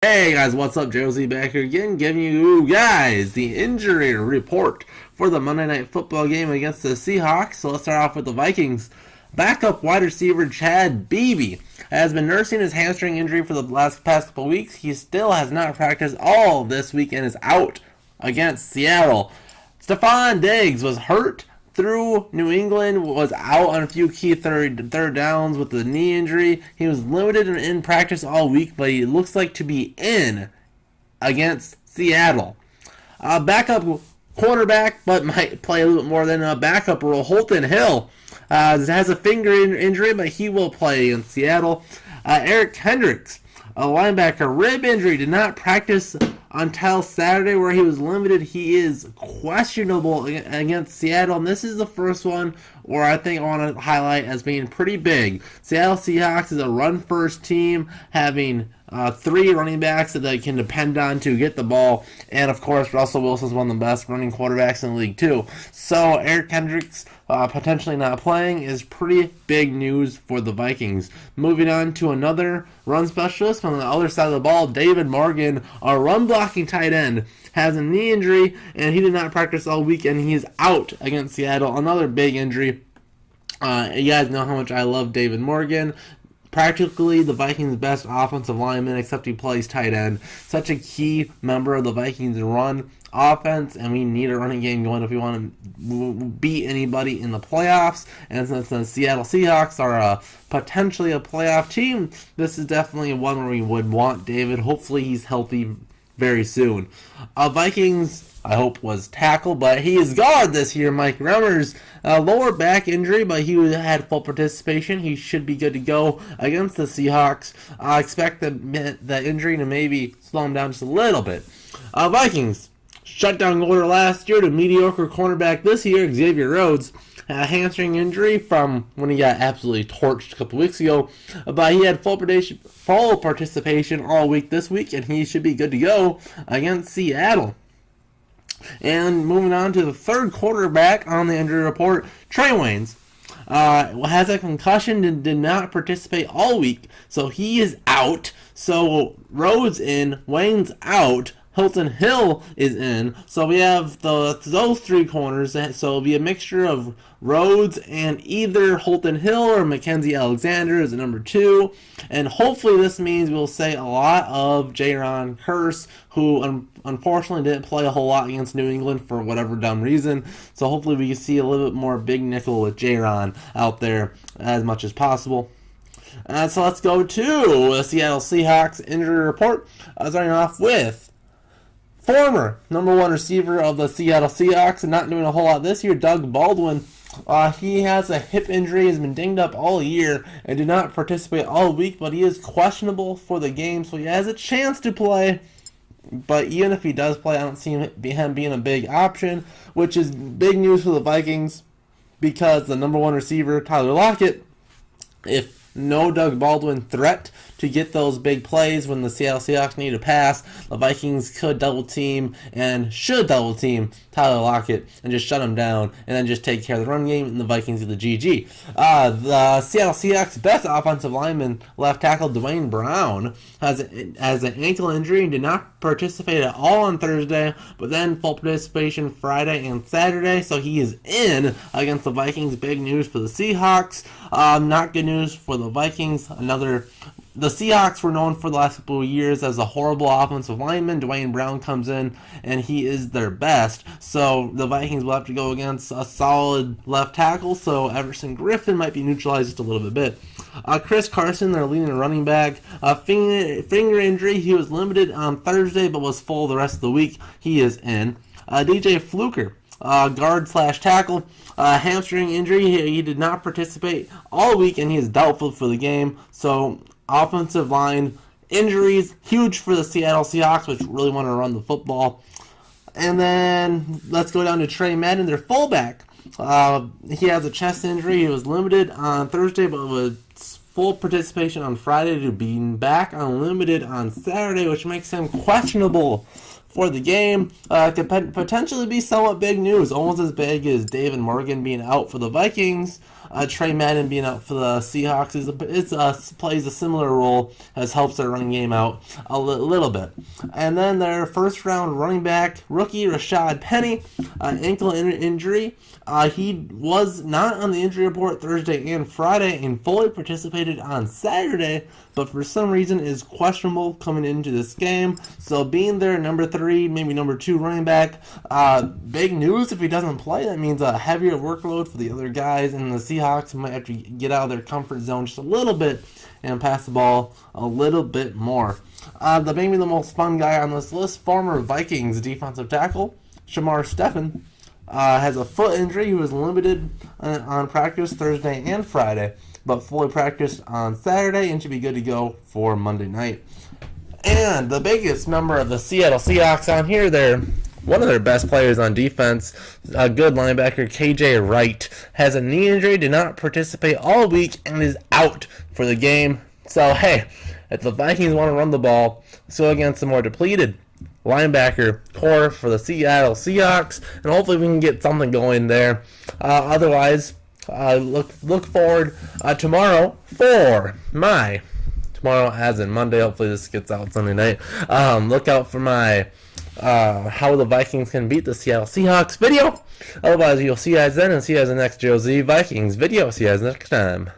Hey guys, what's up? Josie back here again, giving you guys the injury report for the Monday Night Football game against the Seahawks. So let's start off with the Vikings. Backup wide receiver Chad Beebe has been nursing his hamstring injury for the past couple weeks. He still has not practiced all this week and is out against Seattle. Stephon Diggs was hurt through New England, was out on a few key third downs with the knee injury. He was limited in practice all week, but he looks like to be in against Seattle. Backup quarterback, but might play a little bit more than a backup role. Holton Hill has a finger injury, but he will play in Seattle. Eric Kendricks, a linebacker, rib injury, did not practice until Saturday, where he was limited. He is questionable against Seattle, and this is the first one where I think I want to highlight as being pretty big. Seattle Seahawks is a run-first team, having three running backs that they can depend on to get the ball, and of course Russell Wilson's one of the best running quarterbacks in the league too. So Eric Kendricks potentially not playing is pretty big news for the Vikings. Moving on to another run specialist on the other side of the ball, David Morgan, a run blocking tight end, has a knee injury and he did not practice all week and he is out against Seattle. Another big injury. You guys know how much I love David Morgan. Practically the Vikings' best offensive lineman, except he plays tight end. Such a key member of the Vikings' run offense, and we need a running game going if we want to beat anybody in the playoffs. And since the Seattle Seahawks are potentially a playoff team, this is definitely one where we would want David. Hopefully he's healthy very soon. Vikings, I hope, was tackled, but he is guard this year. Mike Remmers, lower back injury, but he had full participation. He should be good to go against the Seahawks. I expect the injury to maybe slow him down just a little bit. Vikings, shutdown order last year to mediocre cornerback this year, Xavier Rhodes. A hamstring injury from when he got absolutely torched a couple weeks ago, but he had full participation all week this week, and he should be good to go against Seattle. And moving on to the third quarterback on the injury report, Trey Waynes has a concussion and did not participate all week, so he is out. So Rhodes in, Wayne's out, Hilton Hill is in. So we have those three corners. So it'll be a mixture of Rhodes and either Holton Hill or Mackenzie Alexander as a number two. And hopefully this means we'll say a lot of Jaron Kearse, who unfortunately didn't play a whole lot against New England for whatever dumb reason. So hopefully we can see a little bit more big nickel with Jaron out there as much as possible. So let's go to the Seattle Seahawks injury report. Starting off with former number one receiver of the Seattle Seahawks and not doing a whole lot this year, Doug Baldwin. He has a hip injury, has been dinged up all year, and did not participate all week, but he is questionable for the game, so he has a chance to play. But even if he does play, I don't see him being a big option, which is big news for the Vikings, because the number one receiver, Tyler Lockett, if no Doug Baldwin threat to get those big plays when the Seattle Seahawks need a pass, the Vikings could double team and should double team Tyler Lockett and just shut him down and then just take care of the run game, and the Vikings get the GG. The Seattle Seahawks' best offensive lineman, left tackle Dwayne Brown, has an ankle injury and did not participate at all on Thursday, but then full participation Friday and Saturday, so he is in against the Vikings. Big news for the Seahawks. Not good news for the Vikings. The Seahawks were known for the last couple of years as a horrible offensive lineman. Dwayne Brown comes in, and he is their best. So the Vikings will have to go against a solid left tackle, so Everson Griffin might be neutralized just a little bit. Chris Carson, their leading running back, finger injury. He was limited on Thursday, but was full the rest of the week. He is in. DJ Fluker, guard slash tackle, hamstring injury. He did not participate all week, and he is doubtful for the game. So offensive line injuries, huge for the Seattle Seahawks, which really want to run the football. And then let's go down to Trey Madden, their fullback. He has a chest injury. He was limited on Thursday, but was full participation on Friday to being back unlimited on Saturday, which makes him questionable for the game. Could potentially be somewhat big news, almost as big as David Morgan being out for the Vikings. Trey Madden being out for the Seahawks plays a similar role, as helps their running game out a little bit. And then their first round running back, rookie Rashad Penny, ankle injury. He was not on the injury report Thursday and Friday and fully participated on Saturday, but for some reason is questionable coming into this game. So being their number 3, maybe number 2 running back, big news if he doesn't play. That means a heavier workload for the other guys, and the Seahawks might have to get out of their comfort zone just a little bit and pass the ball a little bit more. Maybe the most fun guy on this list, former Vikings defensive tackle, Shamar Stephen, has a foot injury. He was limited on practice Thursday and Friday, but fully practiced on Saturday and should be good to go for Monday night. And the biggest member of the Seattle Seahawks on here, one of their best players on defense, a good linebacker, KJ Wright, has a knee injury, did not participate all week, and is out for the game. So, hey, if the Vikings want to run the ball, let's go against the more depleted linebacker core for the Seattle Seahawks, and hopefully we can get something going there. Otherwise, look forward tomorrow as in Monday. Hopefully this gets out Sunday night. Look out for my how the Vikings can beat the Seattle Seahawks video. Otherwise, you'll see you guys then, and see you guys in the next Joe Z Vikings video. See you guys next time.